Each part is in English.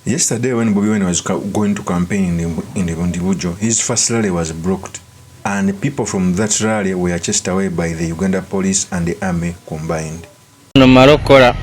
Yesterday, when Bobi Wine was going to campaign in the Bundibugyo, his first rally was blocked, and people from that rally were chased away by the Uganda police and the army combined. No Marokora.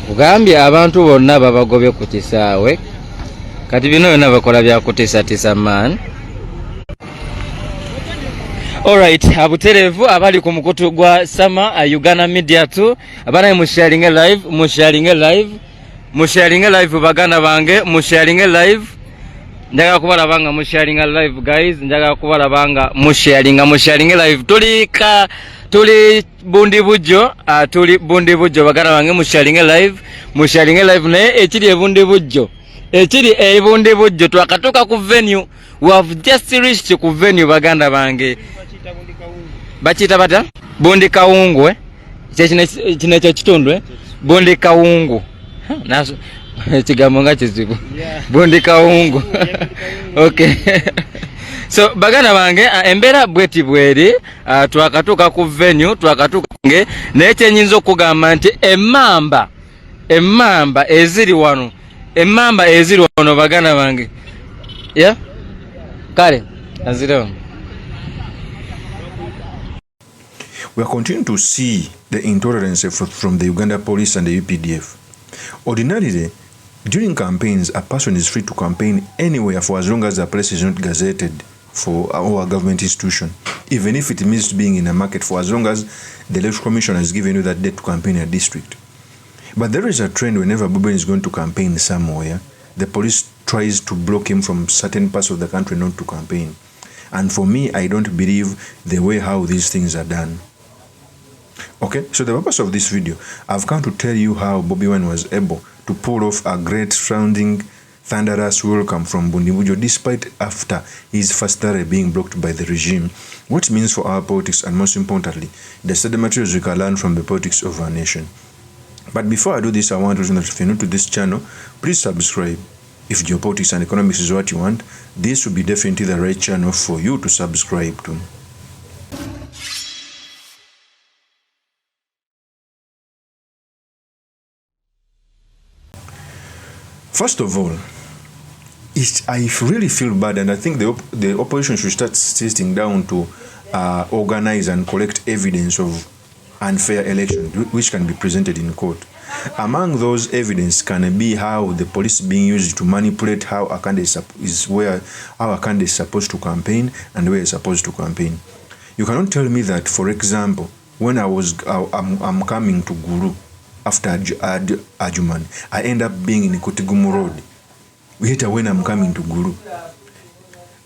Ugambye abantu bonna babagobye ku kisaawe kati bino byonna bakola bya kutiisatiisa man. Alright, abuterevu abali ku mukutu gwa Sama Uganda Media 2 abanaye musharinge live baganda bange musharinge live njaga kubalabanga musharinge live guys njaga kubalabanga musharinge live tuli Bundibugyo Bundibugyo bagana bange musharinge live naye ekiri Bundibugyo twakatoka ku venue. We have just reached ku venue baganda bange bachita bata Bundi Kawungu kino kitundu Bundi Kawungu naso kigambo nga kizibu Bundi Kawungu okay. So bagana bange embera bweti bweri twakatuka ku venue twakatuka nge naye nyinzo kugamba nti emamba eziri wano bagana bange yeah kale aziro. We are continuing to see the intolerance from the Uganda police and the UPDF. Ordinarily, during campaigns, a person is free to campaign anywhere for as long as the place is not gazetted for our government institution, even if it means being in a market, for as long as the Electoral Commission has given you that date to campaign in a district. But there is a trend whenever Bobi is going to campaign somewhere, the police tries to block him from certain parts of the country not to campaign. And for me, I don't believe the way how these things are done. Okay, so the purpose of this video, I've come to tell you how Bobi Wine was able to pull off a great sounding thunderous welcome from Bundibugyo despite after his first rally being blocked by the regime. What it means for our politics, and most importantly, the study materials we can learn from the politics of our nation. But before I do this, I want to know that if you're new to this channel, please subscribe. If geopolitics and economics is what you want, this will be definitely the right channel for you to subscribe to. First of all, I really feel bad, and I think the opposition should start sitting down to organize and collect evidence of unfair election, which can be presented in court. Among those evidence can be how the police being used to manipulate how a candidate is supposed to campaign and where is supposed to campaign. You cannot tell me that, for example, when I'm coming to Gulu after Ajuman, I end up being in Kotigumu Road. Later when I'm coming to Gulu.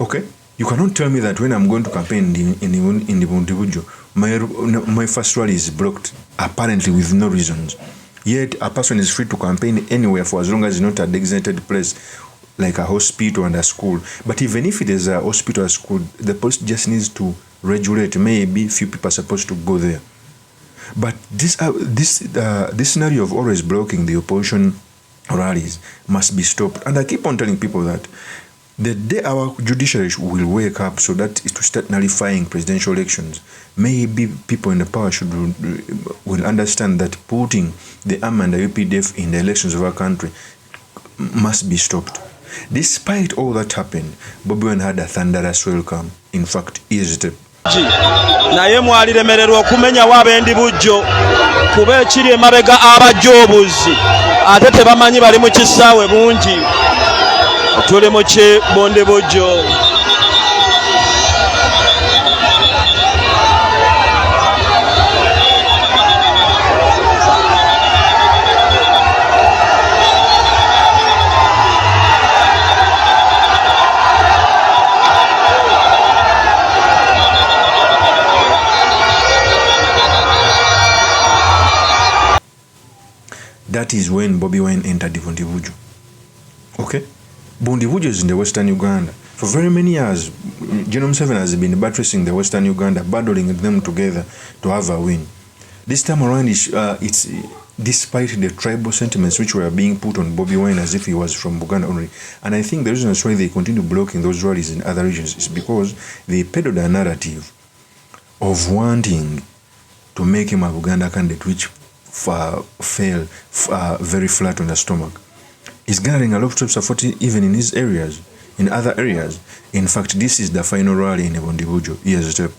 Okay? You cannot tell me that when I'm going to campaign in the Bundibugyo, my first rally is blocked, apparently with no reasons. Yet a person is free to campaign anywhere for as long as it's not a designated place, like a hospital and a school. But even if it is a hospital or school, the police just needs to regulate. Maybe few people are supposed to go there. But this scenario of always blocking the opposition rallies must be stopped. And I keep on telling people that the day our judiciary will wake up so that it will start nullifying presidential elections, maybe people in the power will understand that putting the army and the UPDF in the elections of our country must be stopped. Despite all that happened, Bobi Wine had a thunderous welcome. In fact, he is the naye mwaliremererwa okumenya w'Abendibugyo kuba ekiri emabega abajoobuzi ate tebamanyi bali mu kisaawe bungi tuli mu Bundibugyo. That is when Bobi Wine entered Bundibugyo. Okay? Bundibugyo is in the western Uganda. For very many years, General Museveni has been buttressing the Western Uganda, bundling them together to have a win. This time around, it's despite the tribal sentiments which were being put on Bobi Wine as if he was from Uganda only. And I think the reason that's why they continue blocking those rallies in other regions is because they peddled a narrative of wanting to make him a Uganda candidate, which fell very flat on the stomach. He's gathering a lot of support even in these areas, in other areas. In fact, this is the final rally in Bundibugyo. Here's a step.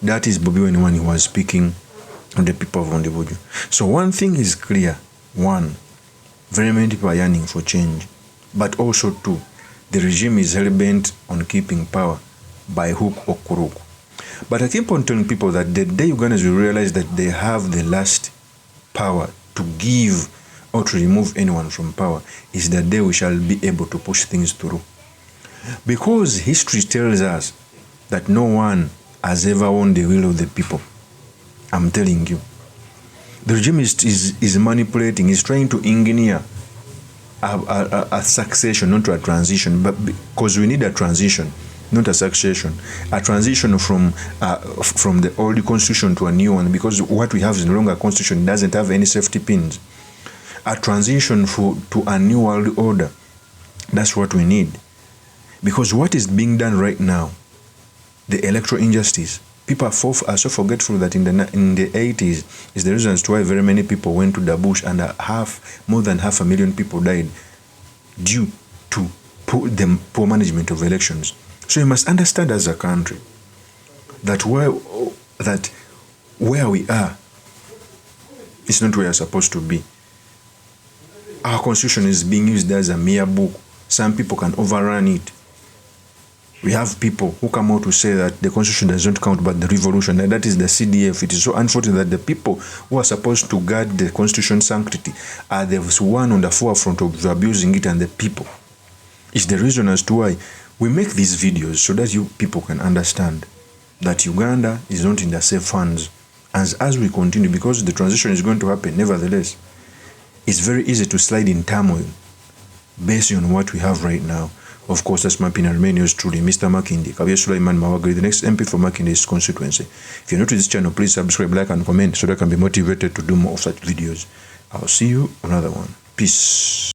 That is Bobi Wine when he was speaking to the people of Bundibugyo. So one thing is clear. One, very many people are yearning for change. But also two, the regime is hell-bent on keeping power by hook or crook. But I keep on telling people that the day Ugandans will realize that they have the last power to give or to remove anyone from power is the day we shall be able to push things through. Because history tells us that no one has ever won the will of the people. I'm telling you. The regime is manipulating, is trying to engineer a succession, not a transition, but because we need a transition, not a succession. A transition from the old constitution to a new one, because what we have is no longer a constitution, it doesn't have any safety pins. A transition to a new world order. That's what we need. Because what is being done right now, the electoral injustice, people are so forgetful that in the 80s is the reason as to why very many people went to the bush and more than 500,000 people died due to the poor management of elections. So you must understand as a country that where we are is not where we are supposed to be. Our constitution is being used as a mere book. Some people can overrun it. We have people who come out to say that the constitution does not count but the revolution, and that is the CDF. It is so unfortunate that the people who are supposed to guard the constitution's sanctity are the one on the forefront of abusing it, and the people. It's the reason as to why we make these videos, so that you people can understand that Uganda is not in the safe hands. As we continue, because the transition is going to happen, nevertheless, it's very easy to slide in turmoil based on what we have right now. Of course, that's my opinion. Remain yours truly, Mr. Makindi, Kabir Sulaiman Mawagiri, the next MP for Makindi's constituency. If you're new to this channel, please subscribe, like, and comment so that I can be motivated to do more of such videos. I'll see you on another one. Peace.